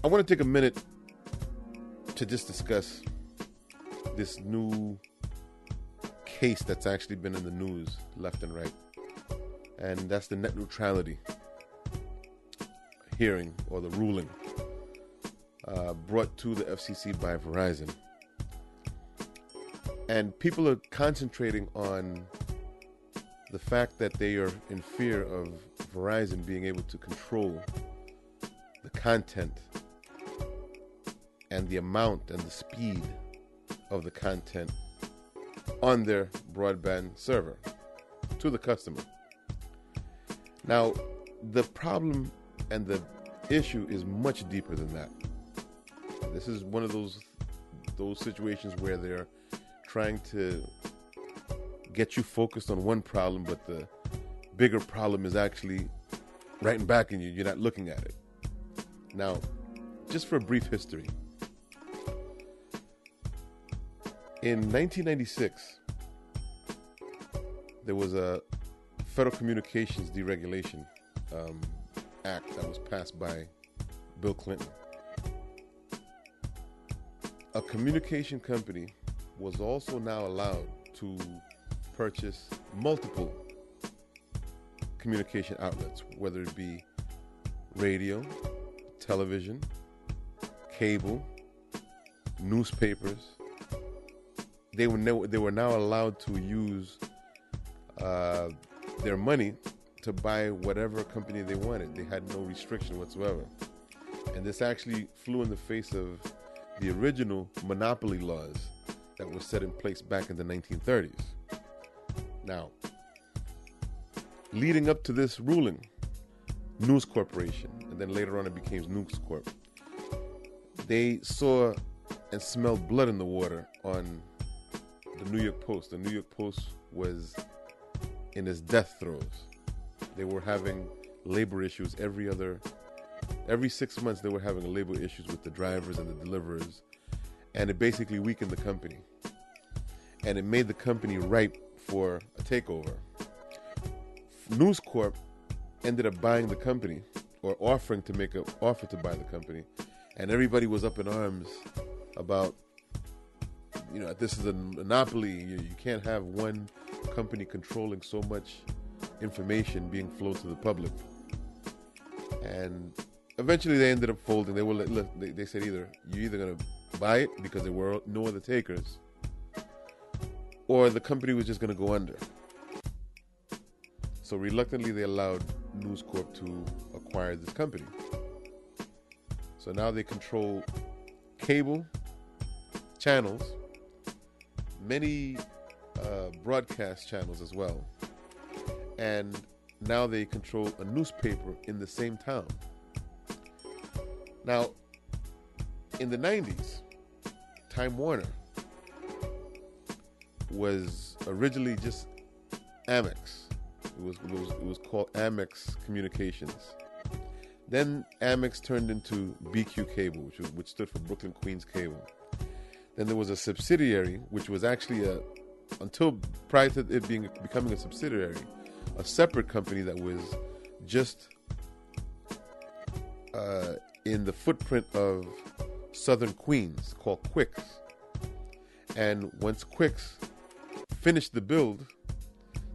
I want to take a minute to just discuss this new case that's actually been in the news left and right. And that's the net neutrality hearing, or the ruling, brought to the FCC by Verizon. And people are concentrating on the fact that they are in fear of Verizon being able to control the content and the amount and the speed of the content on their broadband server to the customer. Now, the problem and the issue is much deeper than that. This is one of those situations where they're trying to get you focused on one problem, but the bigger problem is actually right back in you. You're not looking at it. Now, just for a brief history. In 1996, there was a Federal Communications Deregulation Act that was passed by Bill Clinton. A communication company was also now allowed to purchase multiple communication outlets, whether it be radio, television, cable, newspapers. They were now allowed to use their money to buy whatever company they wanted. They had no restriction whatsoever. And this actually flew in the face of the original monopoly laws that were set in place back in the 1930s. Now, leading up to this ruling, News Corporation, and then later on it became News Corp, they saw and smelled blood in the water on the New York Post. The New York Post was in its death throes. They were having labor issues every 6 months. They were having labor issues with the drivers and the deliverers, and it basically weakened the company, and it made the company ripe for a takeover. News Corp ended up buying the company, or offering to make an offer to buy the company, and everybody was up in arms about, this is a monopoly. You can't have one company controlling so much information being flowed to the public. And eventually they ended up folding. They said you're either going to buy it because there were no other takers, or the company was just going to go under. So reluctantly they allowed News Corp to acquire this company. So now they control cable channels, many broadcast channels as well, and now they control a newspaper in the same town. Now, in the 90s, Time Warner was originally just Amex. It was called Amex Communications. Then Amex turned into BQ Cable, which stood for Brooklyn Queens Cable. Then there was a subsidiary, which was actually until prior to it becoming a subsidiary, a separate company that was just in the footprint of Southern Queens, called Quicks. And once Quicks finished the build,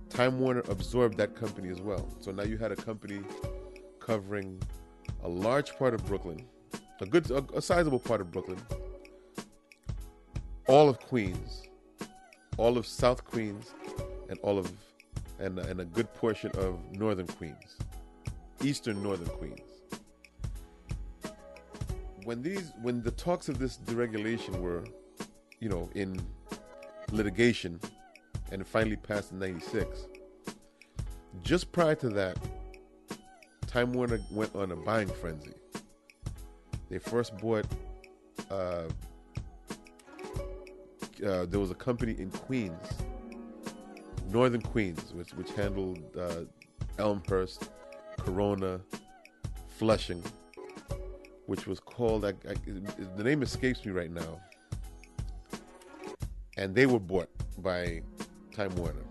Time Warner absorbed that company as well. So now you had a company covering a large part of Brooklyn, a sizable part of Brooklyn, all of Queens, all of South Queens, and a good portion of Northern Queens, Eastern Northern Queens. When the talks of this deregulation were, in litigation, and it finally passed in '96, just prior to that, Time Warner went on a buying frenzy. They first bought. There was a company in Queens, Northern Queens, which handled Elmhurst, Corona, Flushing, which was called, the name escapes me right now, and they were bought by Time Warner,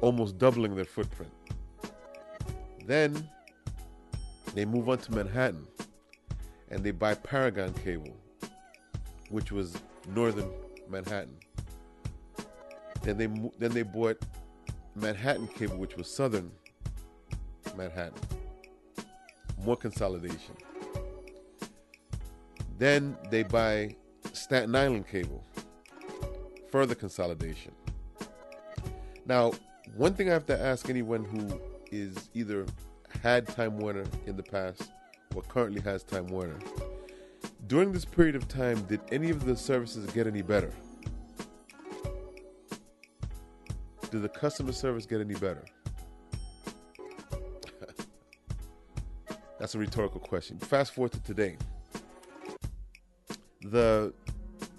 almost doubling their footprint. Then They move on to Manhattan, and they buy Paragon Cable, which was northern Manhattan. Then they bought Manhattan Cable, which was southern Manhattan. More consolidation. Then they buy Staten Island Cable. Further consolidation. Now, one thing I have to ask anyone who is either had Time Warner in the past or currently has Time Warner, during this period of time, did any of the services get any better? Did the customer service get any better? That's a rhetorical question. Fast forward to today. The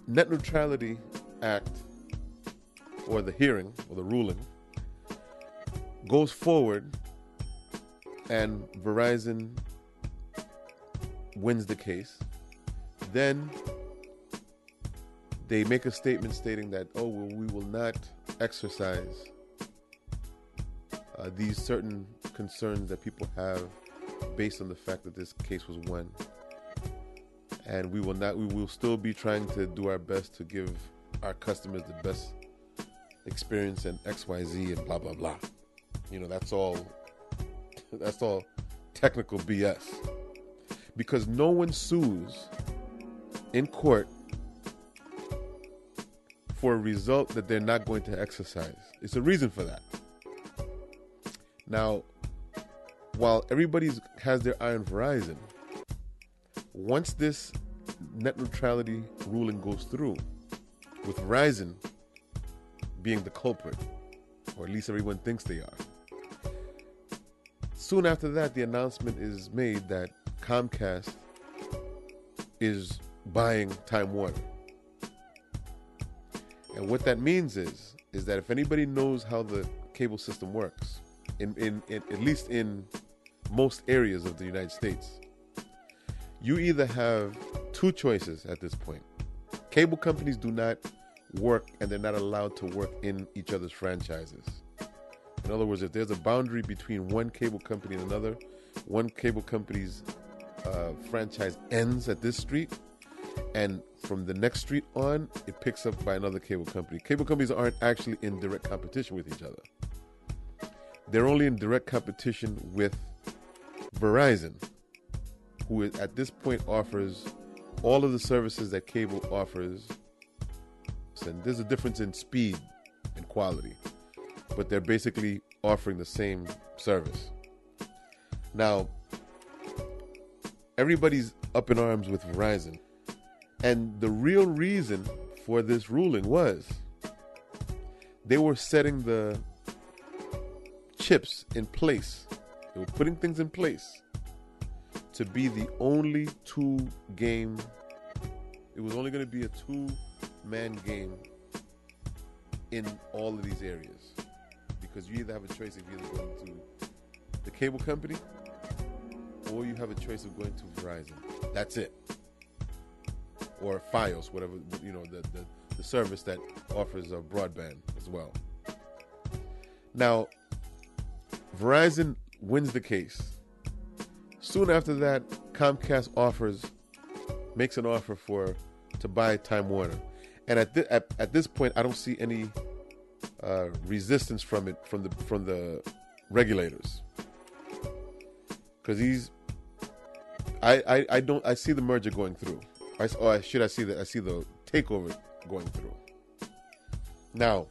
Net Neutrality Act, or the hearing, or the ruling, goes forward, and Verizon wins the case. Then they make a statement stating that, oh, well, we will not exercise these certain concerns that people have based on the fact that this case was won. And we will still be trying to do our best to give our customers the best experience and XYZ and blah, blah, blah. You know, that's all technical BS. Because no one sues in court for a result that they're not going to exercise. It's a reason for that. Now, while everybody has their eye on Verizon, once this net neutrality ruling goes through, with Verizon being the culprit, or at least everyone thinks they are, soon after that, the announcement is made that Comcast is buying Time Warner. And what that means is that if anybody knows how the cable system works, in at least in most areas of the United States, you either have two choices at this point. Cable companies do not work, and they're not allowed to work in each other's franchises. In other words, if there's a boundary between one cable company and another, one cable company's franchise ends at this street, and from the next street on, it picks up by another cable company. Cable companies aren't actually in direct competition with each other. They're only in direct competition with Verizon, who at this point offers all of the services that cable offers. And there's a difference in speed and quality, but they're basically offering the same service. Now, everybody's up in arms with Verizon. And the real reason for this ruling was they were setting the chips in place. They were putting things in place to be the only two-game. It was only going to be a two-man game in all of these areas, because you either have a choice of either going to the cable company or you have a choice of going to Verizon. That's it. Or Fios, whatever, you know, the service that offers a broadband as well. Now, Verizon wins the case. Soon after that, Comcast makes an offer to buy Time Warner, and at this point, I don't see any resistance from the regulators, because I see the merger going through. I see the takeover going through. Now,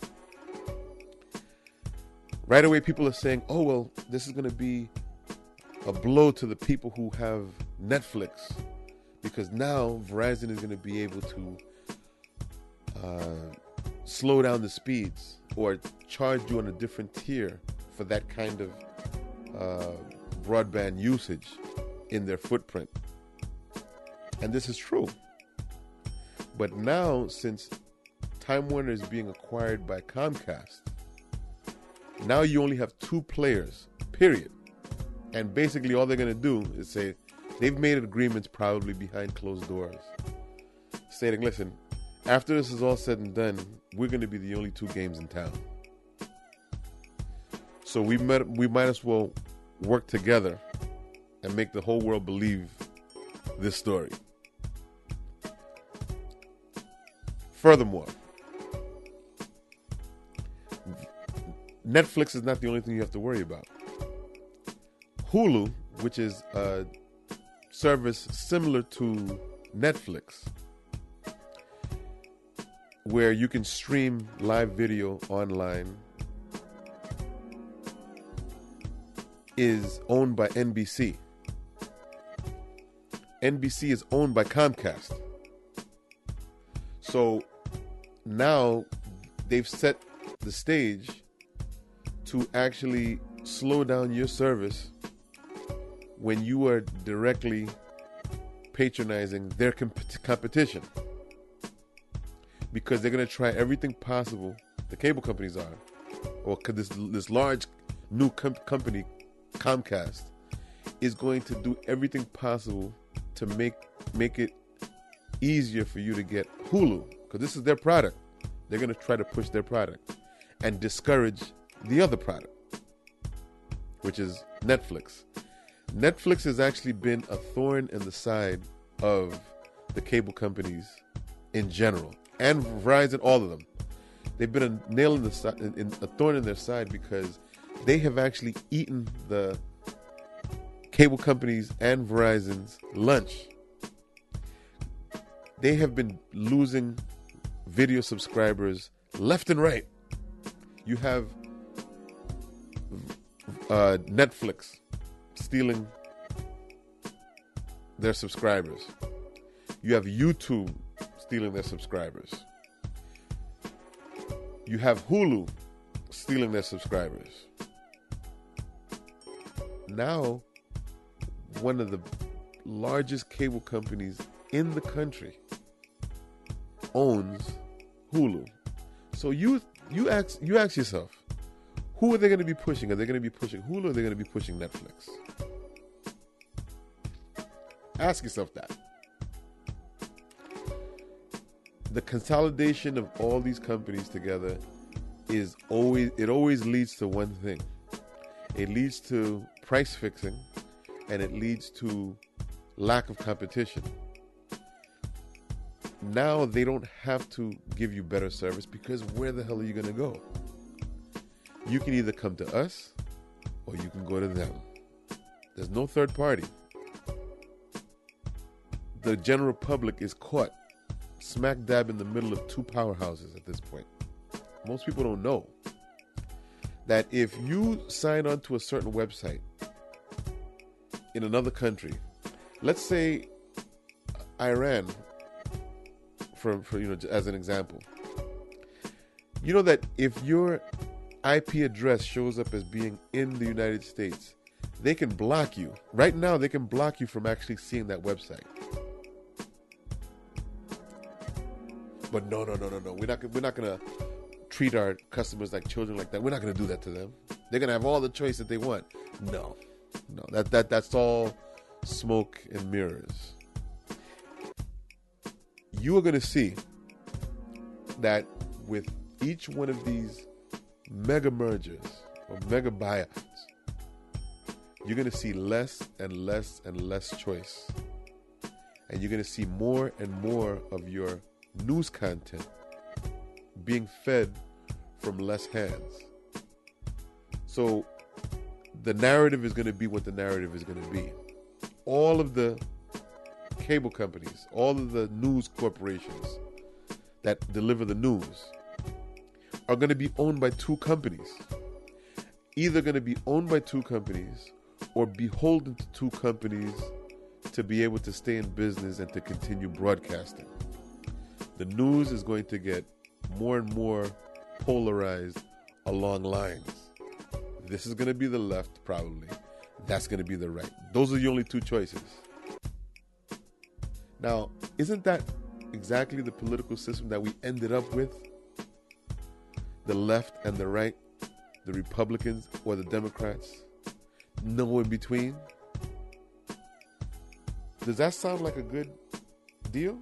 right away, people are saying, "Oh well, this is going to be a blow to the people who have Netflix, because now Verizon is going to be able to slow down the speeds or charge you on a different tier for that kind of broadband usage in their footprint." And this is true. But now, since Time Warner is being acquired by Comcast, now you only have two players, period. And basically all they're going to do is say, they've made agreements probably behind closed doors, stating, listen, after this is all said and done, we're going to be the only two games in town. So we might as well work together and make the whole world believe this story. Furthermore, Netflix is not the only thing you have to worry about. Hulu, which is a service similar to Netflix, where you can stream live video online, is owned by NBC. NBC is owned by Comcast. So now they've set the stage to actually slow down your service when you are directly patronizing their competition. Because they're going to try everything possible, the cable companies are, or this large new company, Comcast, is going to do everything possible to make it easier for you to get Hulu, because this is their product. They're going to try to push their product and discourage the other product, which is Netflix. Netflix has actually been a thorn in the side of the cable companies in general, and Verizon, all of them. They've been a nail in the side, a thorn in their side, because they have actually eaten the cable companies and Verizon's lunch. They have been losing video subscribers left and right. You have Netflix stealing their subscribers. You have YouTube stealing their subscribers. You have Hulu stealing their subscribers. Now, one of the largest cable companies in the country owns Hulu. So you ask yourself, who are they going to be pushing? Are they going to be pushing Hulu, or are they going to be pushing Netflix? Ask yourself that. The consolidation of all these companies together always leads to one thing. It leads to price fixing, and it leads to lack of competition. Now they don't have to give you better service, because where the hell are you going to go? You can either come to us or you can go to them. There's no third party. The general public is caught smack dab in the middle of two powerhouses at this point. Most people don't know that if you sign on to a certain website in another country, let's say Iran, for as an example, you know that if your IP address shows up as being in the United States, they can block you. Right now, they can block you from actually seeing that website. But no. We're not gonna treat our customers like children like that. We're not gonna do that to them. They're gonna have all the choice that they want. No. That's all smoke and mirrors. You are gonna see that with each one of these mega mergers or mega buyouts, you're going to see less and less and less choice. And you're going to see more and more of your news content being fed from less hands. So the narrative is going to be what the narrative is going to be. All of the cable companies, all of the news corporations that deliver the news are going to be owned by two companies. Either going to be owned by two companies or beholden to two companies to be able to stay in business and to continue broadcasting. The news is going to get more and more polarized along lines. This is going to be the left, probably. That's going to be the right. Those are the only two choices. Now, isn't that exactly the political system that we ended up with? The left and the right, the Republicans or the Democrats, no in between. Does that sound like a good deal?